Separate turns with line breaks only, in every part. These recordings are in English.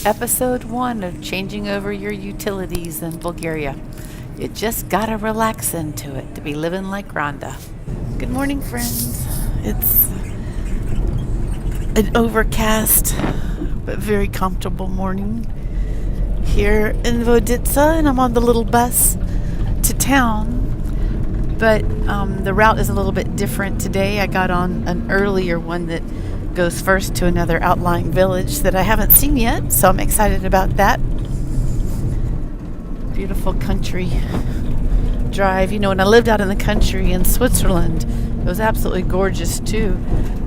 Episode 1 of Changing Over Your Utilities in Bulgaria. You just gotta relax into it to be living like Rhonda. Good morning, friends. It's an overcast but very comfortable morning here in Voditsa, and I'm on the little bus to town. But the route is a little bit different today. I got on an earlier one that goes first to another outlying village that I haven't seen yet, so I'm excited about that. Beautiful country drive. You know, when I lived out in the country in Switzerland, it was absolutely gorgeous too,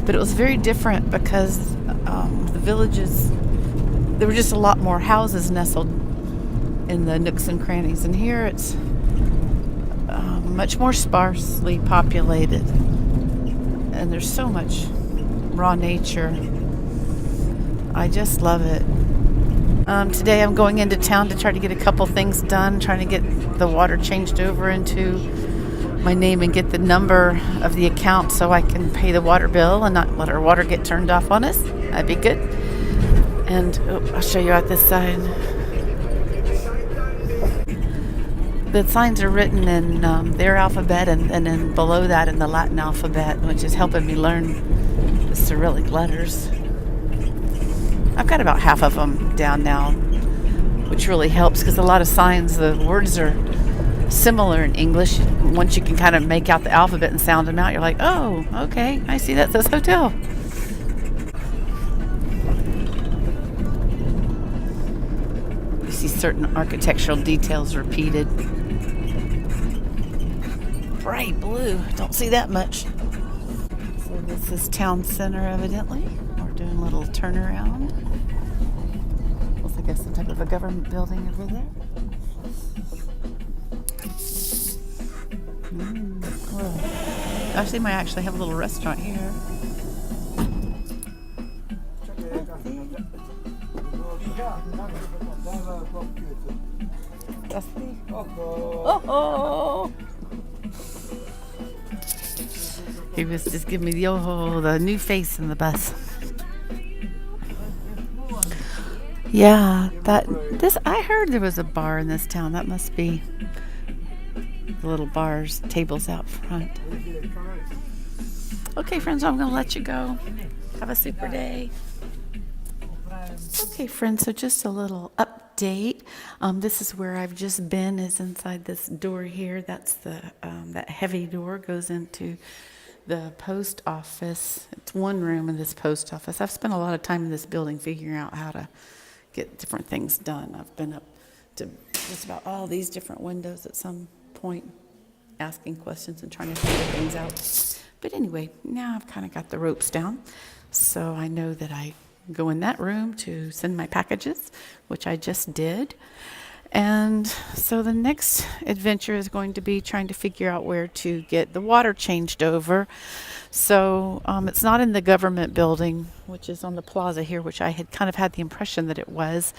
but it was very different because the villages, there were just a lot more houses nestled in the nooks and crannies, and here it's much more sparsely populated, and there's so much raw nature. I just love it. Today I'm going into town to try to get a couple things done, trying to get the water changed over into my name and get the number of the account so I can pay the water bill and not let our water get turned off on us. That'd be good. And I'll show you out this side. The signs are written in their alphabet and then below that in the Latin alphabet, which is helping me learn the Cyrillic letters. I've got about half of them down now, which really helps because a lot of signs, the words are similar in English. Once you can kind of make out the alphabet and sound them out, you're like, oh, okay, I see that says hotel. You see certain architectural details repeated. Bright blue, don't see that much. So this is town center, evidently. We're doing a little turnaround. Looks like some type of a government building over there. Oh. Gosh, they might actually have a little restaurant here. Oh! He was just giving me the new face in the bus. Yeah, I heard there was a bar in this town. That must be the little bars, tables out front. Okay, friends, I'm going to let you go. Have a super day. Okay, friends, so just a little update. This is where I've just been, is inside this door here. That's that heavy door goes into the post office. It's one room in this post office. I've spent a lot of time in this building figuring out how to get different things done. I've been up to just about all these different windows at some point, asking questions and trying to figure things out. But anyway, now I've kind of got the ropes down, so I know that I go in that room to send my packages, which I just did. And so the next adventure is going to be trying to figure out where to get the water changed over. So it's not in the government building, which is on the plaza here, which I had kind of had the impression that it was.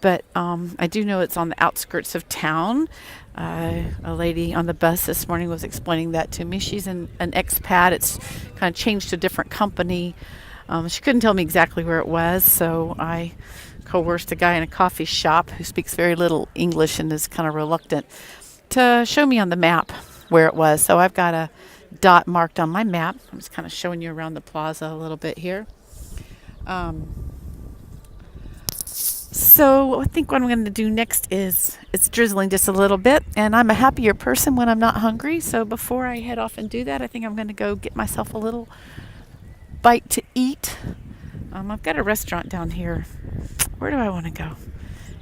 But I do know it's on the outskirts of town. A lady on the bus this morning was explaining that to me. She's an expat. It's kind of changed to a different company. She couldn't tell me exactly where it was, so I coerced a guy in a coffee shop who speaks very little English and is kind of reluctant to show me on the map where it was. So I've got a dot marked on my map. I'm just kind of showing you around the plaza a little bit here. So I think what I'm going to do next is, it's drizzling just a little bit, and I'm a happier person when I'm not hungry. So before I head off and do that, I think I'm going to go get myself a little bite to eat. I've got a restaurant down here. Where do I want to go?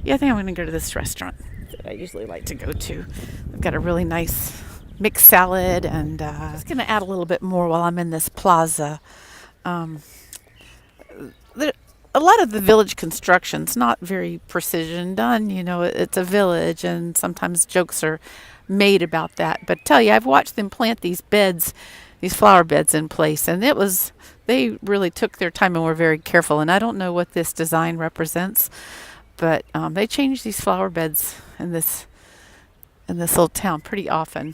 Yeah, I think I'm going to go to this restaurant that I usually like to go to. I've got a really nice mixed salad, and I'm just going to add a little bit more while I'm in this plaza. A lot of the village construction's not very precision done. You know, it's a village, and sometimes jokes are made about that. But tell you, I've watched them plant these beds, these flower beds in place, and they really took their time and were very careful. And I don't know what this design represents, but they change these flower beds in this little town pretty often.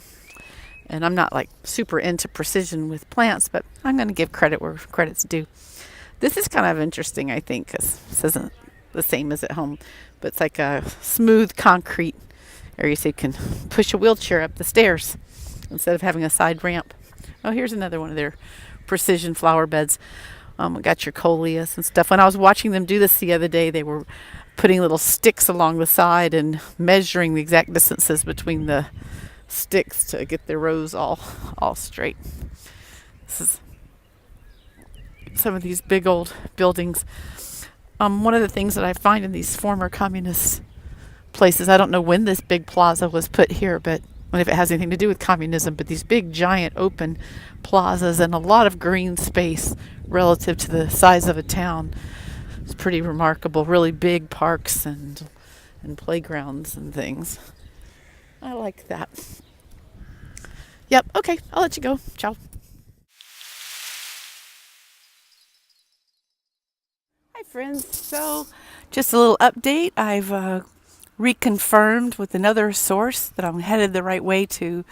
And I'm not like super into precision with plants, but I'm going to give credit where credit's due. This is kind of interesting, I think, because this isn't the same as at home, but it's like a smooth concrete area so you can push a wheelchair up the stairs instead of having a side ramp. Oh, here's another one of their precision flower beds. Got your coleus and stuff. When I was watching them do this the other day, they were putting little sticks along the side and measuring the exact distances between the sticks to get their rows all straight. This is some of these big old buildings. One of the things that I find in these former communist places, I don't know when this big plaza was put here, but if it has anything to do with communism, but these big giant open plazas and a lot of green space relative to the size of a town. It's pretty remarkable. Really big parks and playgrounds and things. I like that. Yep, okay, I'll let you go. Ciao. Hi friends, so just a little update. I've reconfirmed with another source that I'm headed the right way to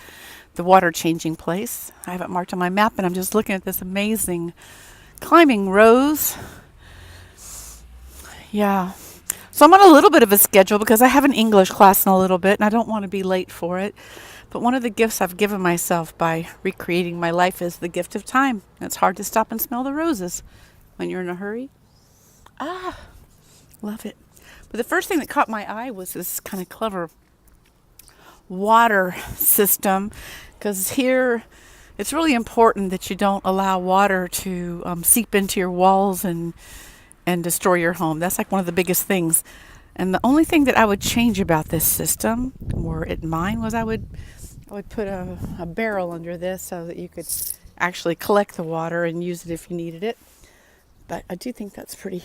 the water changing place. I have it marked on my map and I'm just looking at this amazing climbing rose. Yeah. So I'm on a little bit of a schedule because I have an English class in a little bit and I don't want to be late for it. But one of the gifts I've given myself by recreating my life is the gift of time. It's hard to stop and smell the roses when you're in a hurry. Love it. But the first thing that caught my eye was this kind of clever water system, because here it's really important that you don't allow water to seep into your walls and destroy your home. That's like one of the biggest things. And the only thing that I would change about this system, were it mine, was I would put a barrel under this so that you could actually collect the water and use it if you needed it. But I do think that's pretty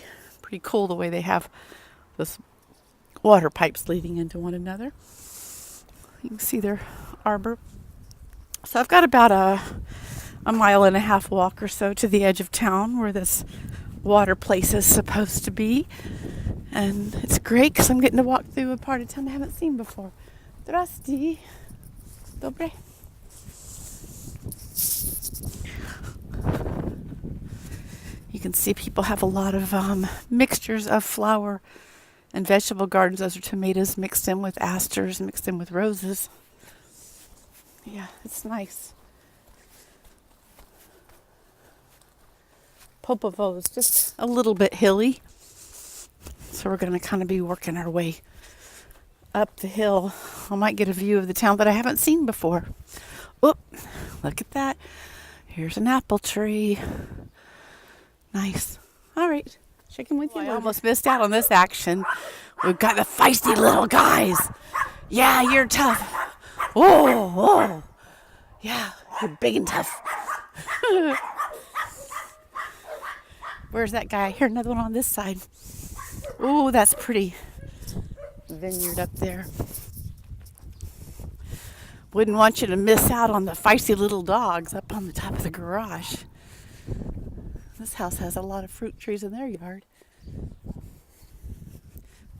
cool the way they have those water pipes leading into one another. You can see their arbor. So I've got about a 1.5 mile walk or so to the edge of town where this water place is supposed to be. And it's great because I'm getting to walk through a part of town I haven't seen before. Zdrasti. Dobre. You can see people have a lot of mixtures of flower and vegetable gardens. Those are tomatoes mixed in with asters, mixed in with roses. Yeah, it's nice. Popovo is just a little bit hilly. So we're going to kind of be working our way up the hill. I might get a view of the town that I haven't seen before. Oop, look at that. Here's an apple tree. Nice. All right. Checking with you. I almost missed out on this action. We've got the feisty little guys. Yeah, you're tough. Oh. Yeah, you're big and tough. Where's that guy? I hear another one on this side. Oh, that's pretty. Vineyard up there. Wouldn't want you to miss out on the feisty little dogs up on the top of the garage. This house has a lot of fruit trees in their yard.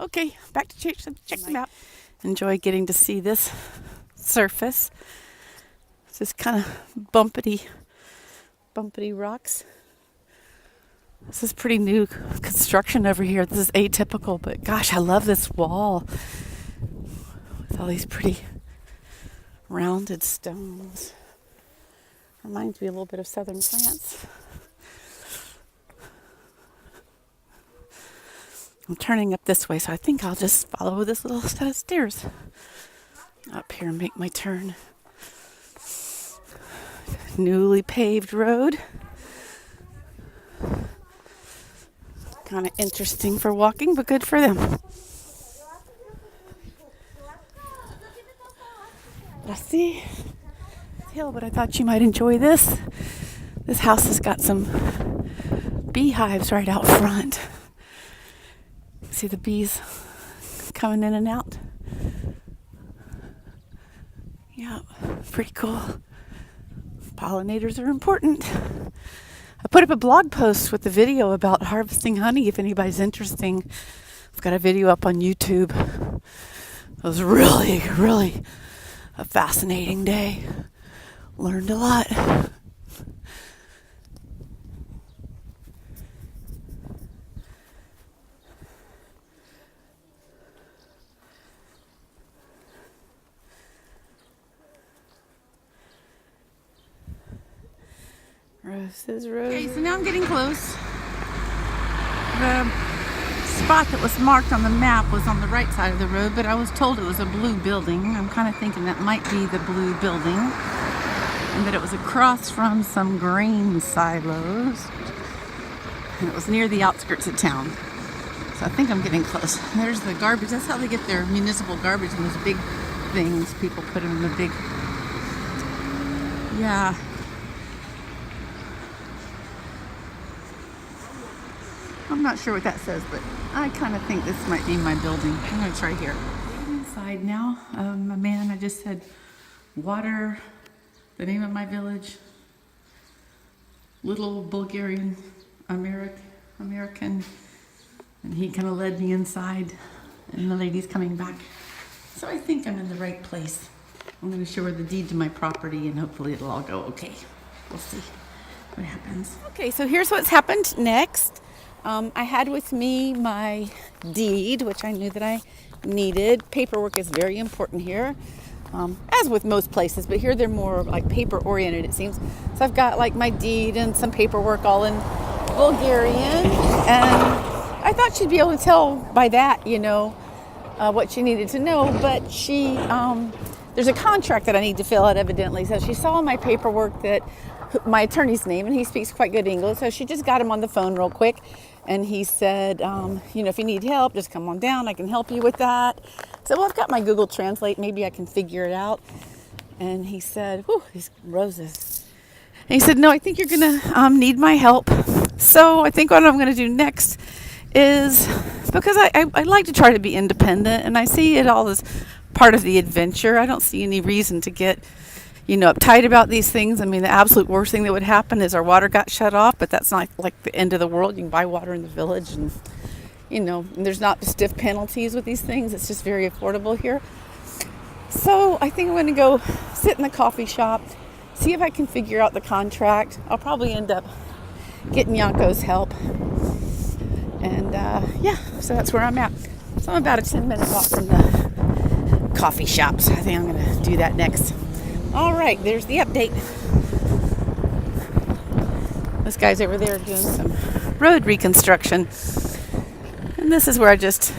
Okay, back to check them out. Enjoy getting to see this surface. It's just kind of bumpity rocks. This is pretty new construction over here. This is atypical, but gosh, I love this wall with all these pretty rounded stones. Reminds me a little bit of southern France. I'm turning up this way, so I think I'll just follow this little set of stairs up here and make my turn. Newly paved road. Kind of interesting for walking, but good for them. I see hill, but I thought you might enjoy this. This house has got some beehives right out front. See the bees coming in and out. Yeah, pretty cool. Pollinators are important. I put up a blog post with the video about harvesting honey if anybody's interested. I've got a video up on YouTube. It was really a fascinating day. Learned a lot. Roses, roses. Okay, so now I'm getting close. The spot that was marked on the map was on the right side of the road, but I was told it was a blue building. I'm kind of thinking that might be the blue building, and that it was across from some grain silos, and it was near the outskirts of town. So I think I'm getting close. There's the garbage. That's how they get their municipal garbage in those big things. People put them in the big, yeah. I'm not sure what that says, but I kind of think this might be my building. I'm going to try here. Inside now, a man, I just said water, the name of my village, little Bulgarian American, and he kind of led me inside, and the lady's coming back. So I think I'm in the right place. I'm going to show her the deed to my property, and hopefully it'll all go okay. We'll see what happens. Okay, so here's what's happened next. I had with me my deed, which I knew that I needed. Paperwork is very important here, as with most places, but here they're more like paper oriented, it seems. So I've got like my deed and some paperwork all in Bulgarian, and I thought she'd be able to tell by that, what she needed to know, but there's a contract that I need to fill out evidently. So she saw my paperwork that my attorney's name, and he speaks quite good English, so she just got him on the phone real quick, and he said, if you need help, just come on down, I can help you with that. So, well, I've got my Google Translate, maybe I can figure it out. And he said, whew, these roses. And he said, no, I think you're gonna need my help. So I think what I'm gonna do next is, because I like to try to be independent, and I see it all as part of the adventure. I don't see any reason to get uptight about these things. I mean, the absolute worst thing that would happen is our water got shut off, but that's not like the end of the world. You can buy water in the village, and and there's not stiff penalties with these things. It's just very affordable here. So I think I'm going to go sit in the coffee shop, see if I can figure out the contract. I'll probably end up getting Yanko's help. And so that's where I'm at. So I'm about a 10-minute walk from the coffee shop. So I think I'm going to do that next. All right, there's the update. This guy's over there doing some road reconstruction. And this is where I just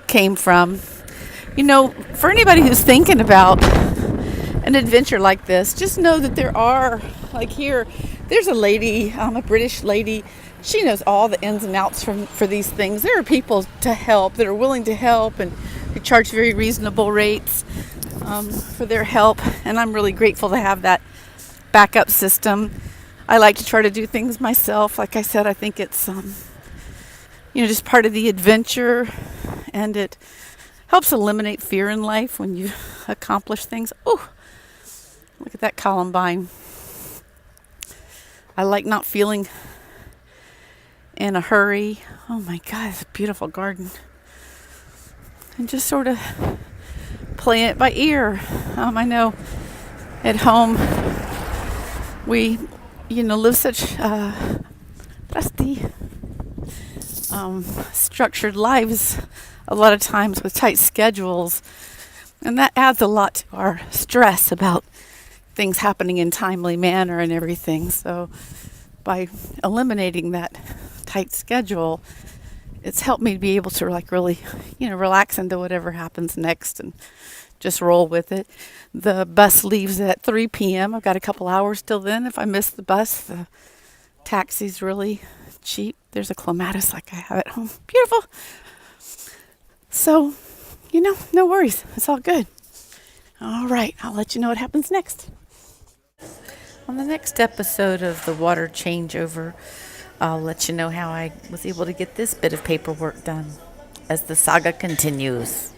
came from. For anybody who's thinking about an adventure like this, just know that there are, like here, there's a lady, a British lady. She knows all the ins and outs for these things. There are people to help that are willing to help, and who charge very reasonable rates for their help, and I'm really grateful to have that backup system. I like to try to do things myself. Like I said, I think it's just part of the adventure, and it helps eliminate fear in life when you accomplish things. Oh, look at that columbine. I like not feeling in a hurry. Oh my God, it's a beautiful garden. And just sort of playing it by ear. I know at home we, live such dusty, structured lives a lot of times with tight schedules, and that adds a lot to our stress about things happening in timely manner and everything. So by eliminating that tight schedule, it's helped me to be able to really, relax into whatever happens next and just roll with it. The bus leaves at 3 p.m. I've got a couple hours till then. If I miss the bus, the taxi's really cheap. There's a clematis like I have at home. Beautiful. So, no worries. It's all good. All right. I'll let you know what happens next. On the next episode of the water changeover, I'll let you know how I was able to get this bit of paperwork done as the saga continues.